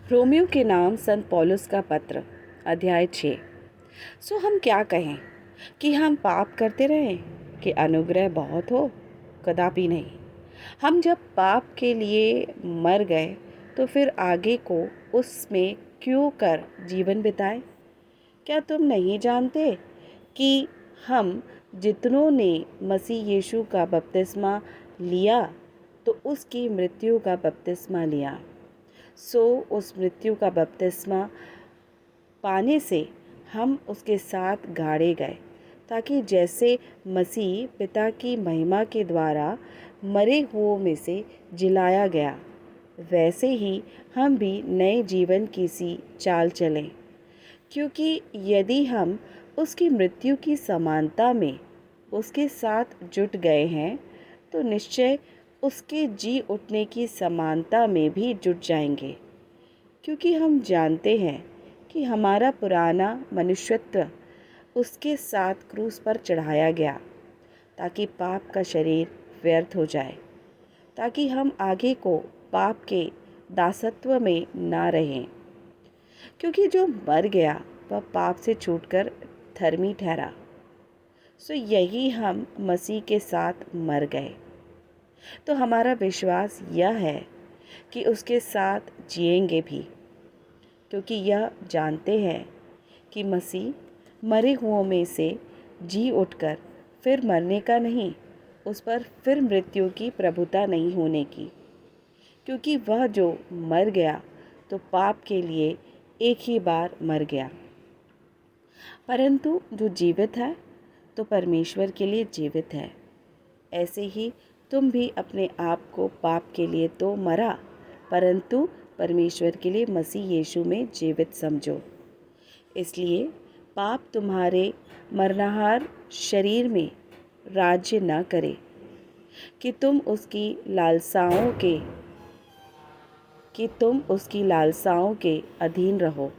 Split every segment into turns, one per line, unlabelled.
Romeo के नाम संत पौलुस का पत्र अध्याय 6। हम क्या कहें कि हम पाप करते रहें कि अनुग्रह बहुत हो? कदापि नहीं। हम जब पाप के लिए मर गए तो फिर आगे को उसमें क्यों कर जीवन बिताएं? क्या तुम नहीं जानते कि हम जितनों ने मसीह यीशु का बपतिस्मा लिया तो उसकी मृत्यु का बपतिस्मा लिया, उस मृत्यु का बपतिस्मा पाने से हम उसके साथ गाड़े गए, ताकि जैसे मसीह पिता की महिमा के द्वारा मरे हुओं में से जिलाया गया, वैसे ही हम भी नए जीवन की सी चाल चलें। क्योंकि यदि हम उसकी मृत्यु की समानता में उसके साथ जुट गए हैं तो निश्चय उसके जी उठने की समानता में भी जुट जाएंगे। क्योंकि हम जानते हैं कि हमारा पुराना मनुष्यत्व उसके साथ क्रूस पर चढ़ाया गया, ताकि पाप का शरीर व्यर्थ हो जाए, ताकि हम आगे को पाप के दासत्व में ना रहें। क्योंकि जो मर गया वह पाप से छूटकर धर्मी ठहरा। यही हम मसीह के साथ मर गए, तो हमारा विश्वास यह है कि उसके साथ जिएंगे भी, क्योंकि यह जानते हैं कि मसीह मरे हुओं में से जी उठकर फिर मरने का नहीं, उस पर फिर मृत्यु की प्रभुता नहीं होने की। क्योंकि वह जो मर गया तो पाप के लिए एक ही बार मर गया, परंतु जो जीवित है तो परमेश्वर के लिए जीवित है। ऐसे ही तुम भी अपने आप को पाप के लिए तो मरा, परंतु परमेश्वर के लिए मसीह यीशु में जीवित समझो। इसलिए पाप तुम्हारे मरनाहार शरीर में राज्य न करे कि तुम उसकी लालसाओं के अधीन रहो,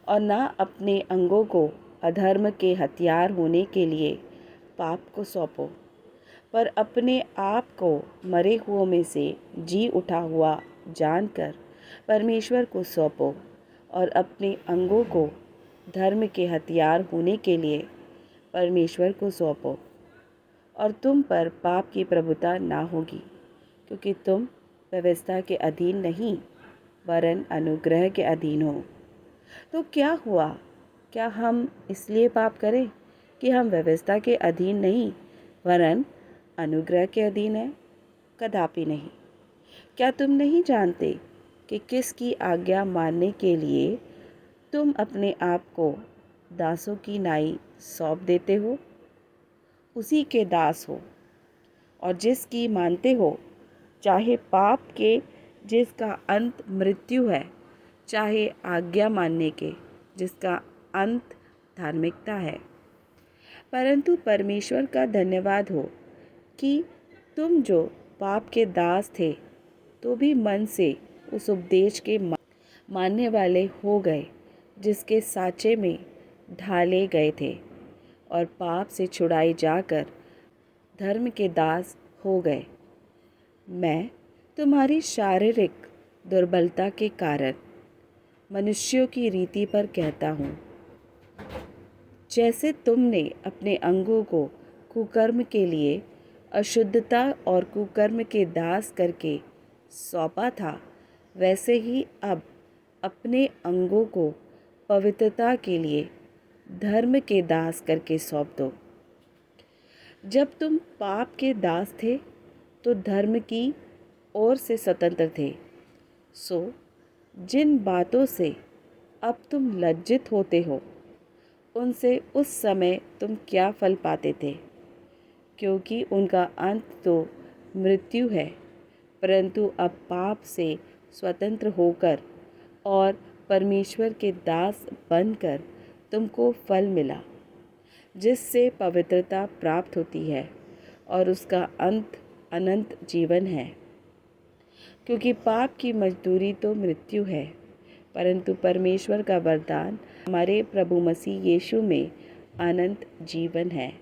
और न अपने अंगों को अधर्म के हथियार होने के लिए पाप को सौंपो, पर अपने आप को मरे हुओं में से जी उठा हुआ जानकर परमेश्वर को सौंपो, और अपने अंगों को धर्म के हथियार होने के लिए परमेश्वर को सौंपो। और तुम पर पाप की प्रभुता ना होगी, क्योंकि तुम व्यवस्था के अधीन नहीं वरन अनुग्रह के अधीन हो। तो क्या हुआ? क्या हम इसलिए पाप करें कि हम व्यवस्था के अधीन नहीं वरन अनुग्रह के अधीन है? कदापि नहीं। क्या तुम नहीं जानते कि किसकी आज्ञा मानने के लिए तुम अपने आप को दासों की नाई सौंप देते हो? उसी के दास हो, और जिसकी मानते हो, चाहे पाप के जिसका अंत मृत्यु है, चाहे आज्ञा मानने के जिसका अंत धार्मिकता है। परंतु परमेश्वर का धन्यवाद हो कि तुम जो पाप के दास थे तो भी मन से उस उपदेश के मानने वाले हो गए जिसके साँचे में ढाले गए थे, और पाप से छुड़ाई जाकर धर्म के दास हो गए। मैं तुम्हारी शारीरिक दुर्बलता के कारण मनुष्यों की रीति पर कहता हूँ। जैसे तुमने अपने अंगों को कुकर्म के लिए अशुद्धता और कुकर्म के दास करके सौंपा था, वैसे ही अब अपने अंगों को पवित्रता के लिए धर्म के दास करके सौंप दो। जब तुम पाप के दास थे तो धर्म की ओर से स्वतंत्र थे। जिन बातों से अब तुम लज्जित होते हो, उनसे उस समय तुम क्या फल पाते थे? क्योंकि उनका अंत तो मृत्यु है। परंतु अब पाप से स्वतंत्र होकर और परमेश्वर के दास बनकर तुमको फल मिला, जिससे पवित्रता प्राप्त होती है और उसका अंत अनंत जीवन है। क्योंकि पाप की मजदूरी तो मृत्यु है, परंतु परमेश्वर का वरदान हमारे प्रभु मसीह यीशु में अनंत जीवन है।